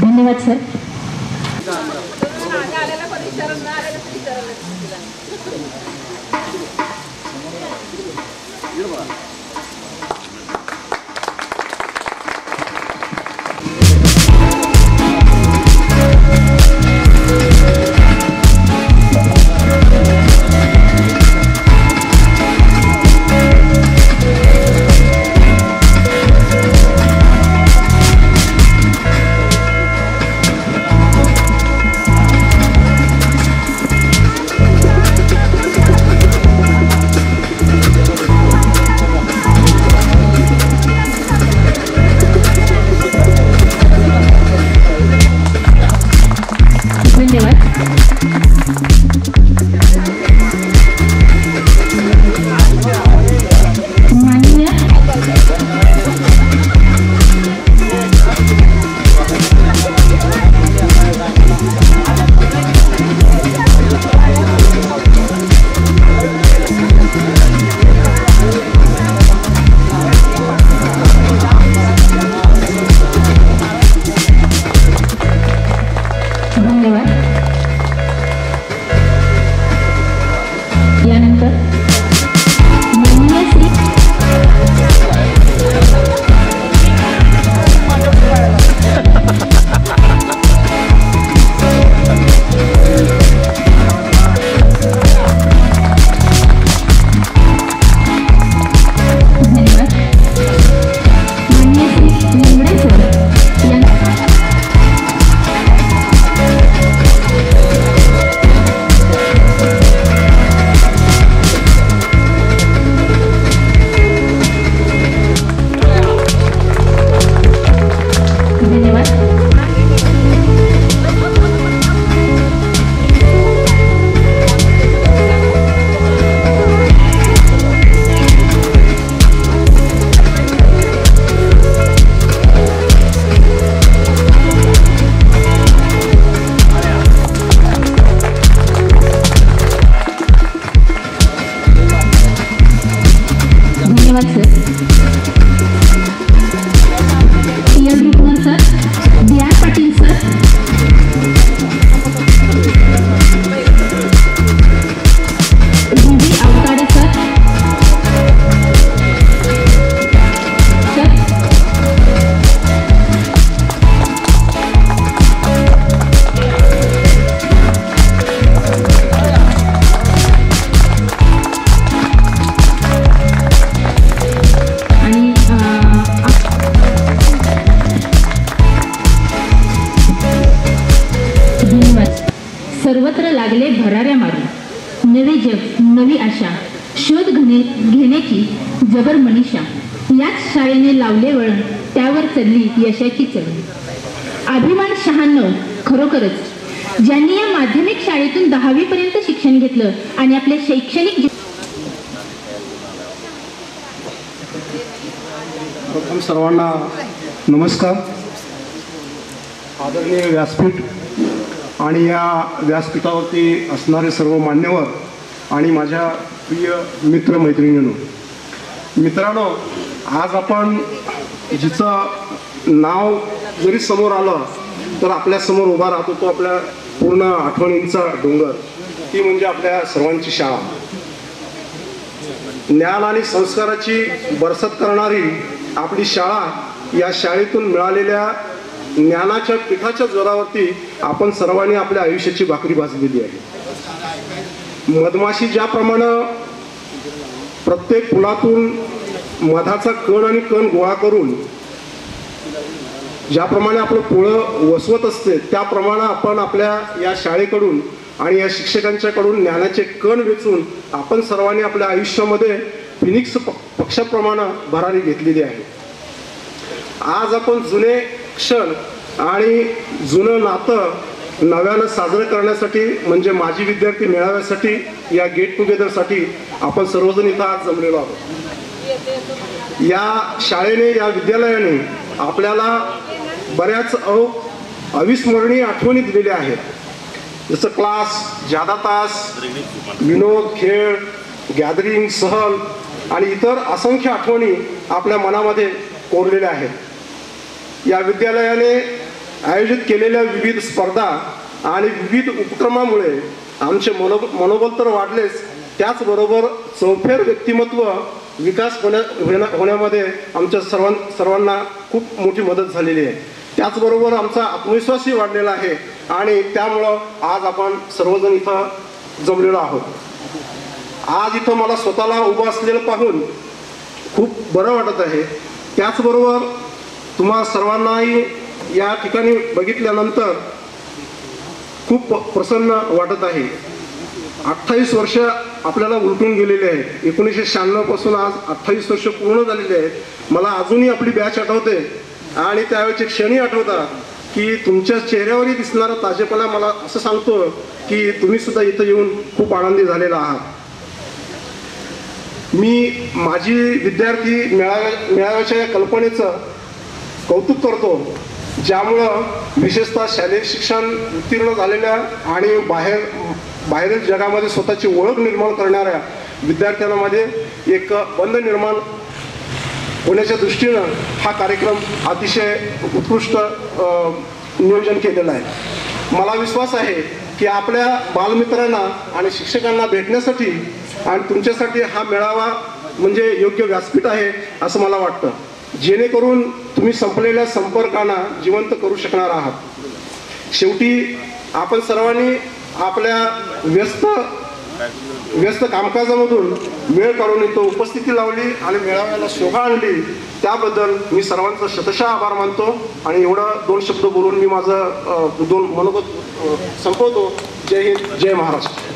धन्यवाद सर. सर्वत्र लागले भराऱ्या मारून, नवे जग नवी आशा, शोध घेण्याची जबर मनीषा, याच शाळेने लावले वळण, त्यावर चढली यशाची चढण. अभिमान 96 खरोखरच ज्यांनी या माध्यमिक शाळेतून 10वी पर्यंत शिक्षण घेतलं आणि आपले शैक्षणिक प्रथम सर्वांना नमस्कार. आदरणीय व्यासपीठ आणि या व्यासपीठावरती असणारे सर्व मान्यवर आणि माझ्या प्रिय मित्रांनो, आज आपण जिचं नाव जरी समोर आलं तर आपल्यासमोर उभा राहतो तो आपल्या पूर्ण आठवणींचा डोंगर, ती म्हणजे आपल्या सर्वांची शाळा. ज्ञान आणि संस्काराची बरसत करणारी आपली शाळा, या शाळेतून मिळालेल्या ज्ञानाच्या पिठाच्या जोरावरती आपण सर्वांनी आपल्या आयुष्याची भाकरी भाजलेली आहे. मधमाशी ज्याप्रमाणे प्रत्येक फुलातून मधाचा कण आणि कण गोळा करून ज्याप्रमाणे आपलं पोळं वसवत असते, त्याप्रमाणे आपण आपल्या या शाळेकडून आणि या शिक्षकांच्याकडून ज्ञानाचे कण वेचून आपण सर्वांनी आपल्या आयुष्यामध्ये फिनिक्स पक्षाप्रमाणे भरारी घेतलेली आहे. आज आपण जुने क्षण आणि जुनं नातं नव्यानं साजरं करण्यासाठी, म्हणजे माजी विद्यार्थी मेळाव्यासाठी, या गेट टुगेदरसाठी आपण सर्वजण इथं आज जमलेलो आहोत. या शाळेने, या विद्यालयाने आपल्याला बऱ्याच अविस्मरणीय आठवणी दिलेल्या आहेत. जसं क्लास, जादा तास, विनोद, खेळ, गॅदरिंग, सहल आणि इतर असंख्य आठवणी आपल्या मनामध्ये कोरलेल्या आहेत. या विद्यालयाने आयोजित केलेल्या विविध स्पर्धा आणि विविध उपक्रमामुळे आमचे मनोबल तर वाढलेच, त्याचबरोबर चौफेर व्यक्तिमत्व विकास होण्यामध्ये आमच्या सर्वांना खूप मोठी मदत झालेली आहे. त्याचबरोबर आमचा आत्मविश्वासही वाढलेला आहे आणि त्यामुळं आज आपण सर्वजण इथं जमलेलो आहोत. आज इथं मला स्वतःला उभं असलेलं पाहून खूप बरं वाटत आहे. त्याचबरोबर तुम्हा सर्वांनाही या ठिकाणी बघितल्यानंतर खूप प्रसन्न वाटत आहे. 28 वर्ष आपल्याला उलटून गेलेले आहेत. 1996 पासून आज 28 वर्ष पूर्ण झालेले आहेत. मला अजूनही आपली बॅच आठवते आणि त्यावेळेचे क्षणही आठवतात की तुमच्या चेहऱ्यावरही दिसणारा ताजेपणा मला असं सांगतो की तुम्ही सुद्धा इथं येऊन खूप आनंदी झालेला आहात. मी माझी विद्यार्थी मेळाव्याच्या या कल्पनेचं कौतुक करतो, ज्यामुळं विशेषतः शालेय शिक्षण उत्तीर्ण झालेल्या आणि बाहेरील जगामध्ये स्वतःची ओळख निर्माण करणाऱ्या विद्यार्थ्यांमध्ये एक बंध निर्माण होण्याच्या दृष्टीनं हा कार्यक्रम अतिशय उत्कृष्ट नियोजन केलेलं आहे. मला विश्वास आहे की आपल्या बालमित्रांना आणि शिक्षकांना भेटण्यासाठी आणि तुमच्यासाठी हा मेळावा म्हणजे योग्य व्यासपीठ आहे असं मला वाटतं, जेणेकरून तुम्ही संपलेल्या संपर्कांना जिवंत करू शकणार आहात. शेवटी आपण सर्वांनी आपल्या व्यस्त कामकाजामधून वेळ काढून इथं उपस्थिती लावली आणि मेळाव्याला शोभा आणली, त्याबद्दल मी सर्वांचा शतशः आभार मानतो आणि एवढं 2 शब्द बोलून मी माझं 2 मनोगत संपवतो. जय हिंद, जय महाराष्ट्र.